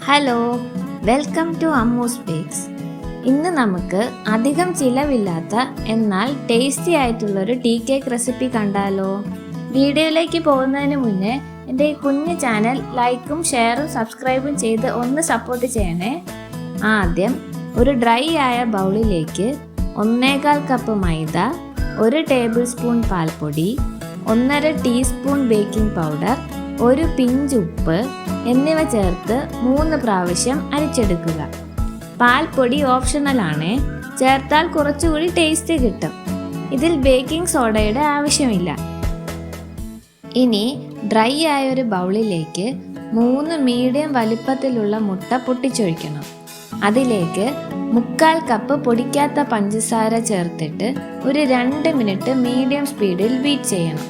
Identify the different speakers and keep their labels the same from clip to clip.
Speaker 1: Hello, welcome to Ammu's bakes. ഇന്ന് നമുക്ക് അധികം ചിലവില്ലാത്ത എന്നാൽ ടേസ്റ്റി ആയിട്ടുള്ളൊരു ടീ കേക്ക് റെസിപ്പി കണ്ടാലോ? വീഡിയോയിലേക്ക് പോകുന്നതിന് മുന്നേ എൻ്റെ ഈ കുഞ്ഞു ചാനൽ ലൈക്കും ഷെയറും സബ്സ്ക്രൈബും ചെയ്ത് ഒന്ന് സപ്പോർട്ട് ചെയ്യണേ. ആദ്യം ഒരു ഡ്രൈ ആയ ബൗളിലേക്ക് 1/4 കപ്പ് മൈദ, 1 ടേബിൾ സ്പൂൺ പാൽപ്പൊടി, 1/2 ടീസ്പൂൺ ബേക്കിംഗ് പൗഡർ, 1 പിഞ്ച് ഉപ്പ് എന്നിവ ചേർത്ത് 3 പ്രാവശ്യം അരിച്ചെടുക്കുക. പാൽപ്പൊടി ഓപ്ഷണലാണ്, ചേർത്താൽ കുറച്ചുകൂടി ടേസ്റ്റ് കിട്ടും. ഇതിൽ ബേക്കിംഗ് സോഡയുടെ ആവശ്യമില്ല. ഇനി ഡ്രൈ ആയ ഒരു ബൗളിലേക്ക് 3 മീഡിയം വലിപ്പത്തിലുള്ള മുട്ട പൊട്ടിച്ചൊഴിക്കണം. അതിലേക്ക് 1/4 കപ്പ് പൊടിക്കാത്ത പഞ്ചസാര ചേർത്തിട്ട് ഒരു 2 മിനിറ്റ് മീഡിയം സ്പീഡിൽ ബീറ്റ് ചെയ്യണം.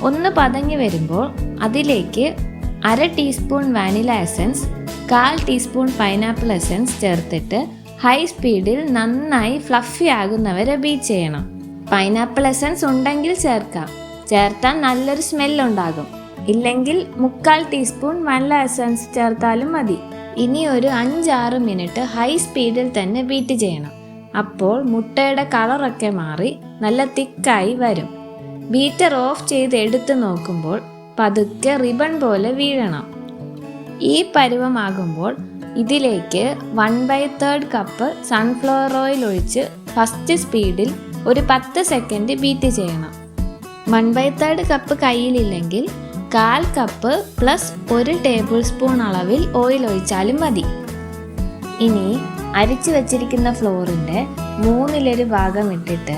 Speaker 1: ഒന്ന് പതഞ്ഞു വരുമ്പോൾ അതിലേക്ക് 1/2 teaspoon vanilla essence, 1/4 teaspoon pineapple essence ചേർത്തിട്ട് ഹൈ സ്പീഡിൽ നന്നായി ഫ്ലഫി ആകുന്നവരെ ബീറ്റ് ചെയ്യണം. പൈനാപ്പിൾ എസൻസ് ഉണ്ടെങ്കിൽ ചേർത്താൽ നല്ലൊരു സ്മെല്ലുണ്ടാകും. ഇല്ലെങ്കിൽ 1/4 ടീസ്പൂൺ വാനില എസൻസ് ചേർത്താലും മതി. ഇനി ഒരു 5-6 മിനിറ്റ് ഹൈ സ്പീഡിൽ തന്നെ ബീറ്റ് ചെയ്യണം. അപ്പോൾ മുട്ടയുടെ കളറൊക്കെ മാറി നല്ല തിക്കായി വരും. ബീറ്റർ ഓഫ് ചെയ്ത് എടുത്ത് നോക്കുമ്പോൾ പതുക്കെ റിബൺ പോലെ വീഴണം. ഈ പരുവമാകുമ്പോൾ ഇതിലേക്ക് 1/3 കപ്പ് സൺഫ്ലവർ ഓയിൽ ഒഴിച്ച് ഫസ്റ്റ് സ്പീഡിൽ ഒരു 10 സെക്കൻഡ് ബീറ്റ് ചെയ്യണം. 1/3 കപ്പ് കയ്യിലില്ലെങ്കിൽ 1/4 കപ്പ് പ്ലസ് 1 ടേബിൾ സ്പൂൺ അളവിൽ ഓയിൽ ഒഴിച്ചാലും മതി. ഇനി അരിച്ചു വച്ചിരിക്കുന്ന ഫ്ലോറിൻ്റെ 1/3 ഭാഗം ഇട്ടിട്ട്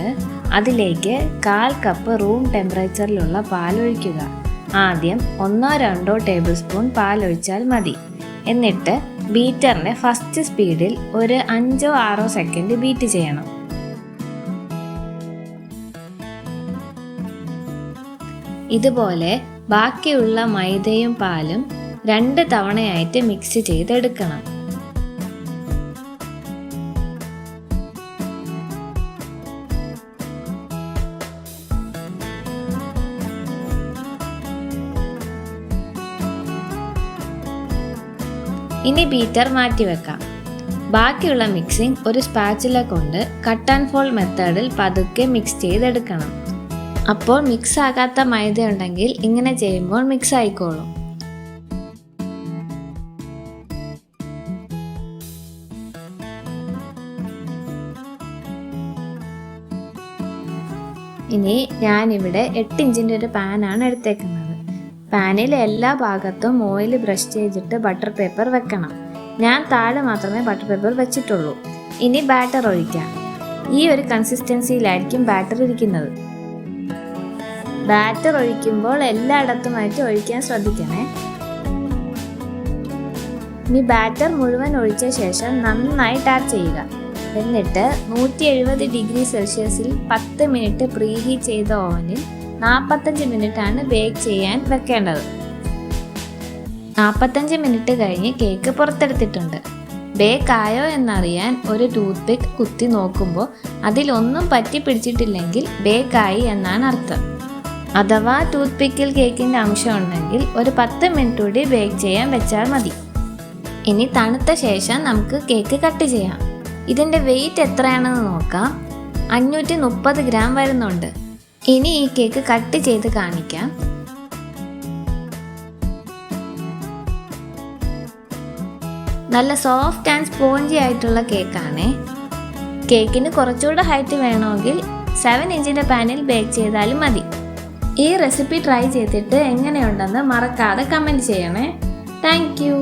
Speaker 1: അതിലേക്ക് 1/4 കപ്പ് റൂം ടെമ്പറേച്ചറിലുള്ള പാലൊഴിക്കുക. ആദ്യം 1-2 ടേബിൾ സ്പൂൺ പാലൊഴിച്ചാൽ മതി. എന്നിട്ട് ബീറ്ററിനെ ഫസ്റ്റ് സ്പീഡിൽ ഒരു 5-6 സെക്കൻഡ് ബീറ്റ് ചെയ്യണം. ഇതുപോലെ ബാക്കിയുള്ള മൈദയും പാലും 2 തവണയായിട്ട് മിക്സ് ചെയ്തെടുക്കണം. ഇനി ബീറ്റർ മാറ്റിവെക്കാം. ബാക്കിയുള്ള മിക്സിംഗ് ഒരു സ്പാച്ചുല കൊണ്ട് കട്ട് ആൻഡ് ഫോൾഡ് മെത്തേഡിൽ പതുക്കെ മിക്സ് ചെയ്തെടുക്കണം. അപ്പോൾ മിക്സ് ആകാത്ത മൈദ ഉണ്ടെങ്കിൽ ഇങ്ങനെ ചെയ്യുമ്പോൾ മിക്സ് ആയിക്കോളും. ഇനി ഞാനിവിടെ 8 ഇഞ്ചിൻ്റെ ഒരു പാനാണ് എടുത്തേക്കുന്നത്. പാനിൽ എല്ലാ ഭാഗത്തും ഓയിൽ ബ്രഷ് ചെയ്തിട്ട് ബട്ടർ പേപ്പർ വെക്കണം. ഞാൻ താഴെ മാത്രമേ ബട്ടർ പേപ്പർ വെച്ചിട്ടുള്ളൂ. ഇനി ബാറ്റർ ഒഴിക്കാം. ഈ ഒരു കൺസിസ്റ്റൻസിയിലായിരിക്കും ബാറ്റർ ഇരിക്കുന്നത്. ബാറ്റർ ഒഴിക്കുമ്പോൾ എല്ലായിടത്തുമായിട്ട് ഒഴിക്കാൻ ശ്രദ്ധിക്കണേ. ഇനി ബാറ്റർ മുഴുവൻ ഒഴിച്ച ശേഷം നന്നായി ടാപ്പ് ചെയ്യുക. എന്നിട്ട് 170 ഡിഗ്രി സെൽഷ്യസിൽ 10 മിനിറ്റ് പ്രീഹീറ്റ് ചെയ്ത ഓവനിൽ 45 മിനിറ്റാണ് ബേക്ക് ചെയ്യാൻ വെക്കേണ്ടത്. 45 മിനിറ്റ് കഴിഞ്ഞ് കേക്ക് പുറത്തെടുത്തിട്ടുണ്ട്. ബേക്ക് ആയോ എന്നറിയാൻ ഒരു ടൂത്ത് പിക്ക് കുത്തി നോക്കുമ്പോൾ അതിലൊന്നും പറ്റി പിടിച്ചിട്ടില്ലെങ്കിൽ ബേക്കായി എന്നാണ് അർത്ഥം. അഥവാ ടൂത്ത് പിക്കിൽ കേക്കിൻ്റെ അംശം ഉണ്ടെങ്കിൽ ഒരു 10 മിനിറ്റ് കൂടി ബേക്ക് ചെയ്യാൻ വെച്ചാൽ മതി. ഇനി തണുത്ത ശേഷം നമുക്ക് കേക്ക് കട്ട് ചെയ്യാം. ഇതിൻ്റെ വെയിറ്റ് എത്രയാണെന്ന് നോക്കാം. 530 ഗ്രാം വരുന്നുണ്ട്. ഇനി ഈ കേക്ക് കട്ട് ചെയ്ത് കാണിക്കാം. നല്ല സോഫ്റ്റ് ആൻഡ് സ്പോഞ്ചി ആയിട്ടുള്ള കേക്കാണ്. കേക്കിന് കുറച്ചുകൂടെ ഹൈറ്റ് വേണമെങ്കിൽ 7 ഇഞ്ചിൻ്റെ പാനിൽ ബേക്ക് ചെയ്താലും മതി. ഈ റെസിപ്പി ട്രൈ ചെയ്തിട്ട് എങ്ങനെയുണ്ടെന്ന് മറക്കാതെ കമൻറ്റ് ചെയ്യണേ. Thank you.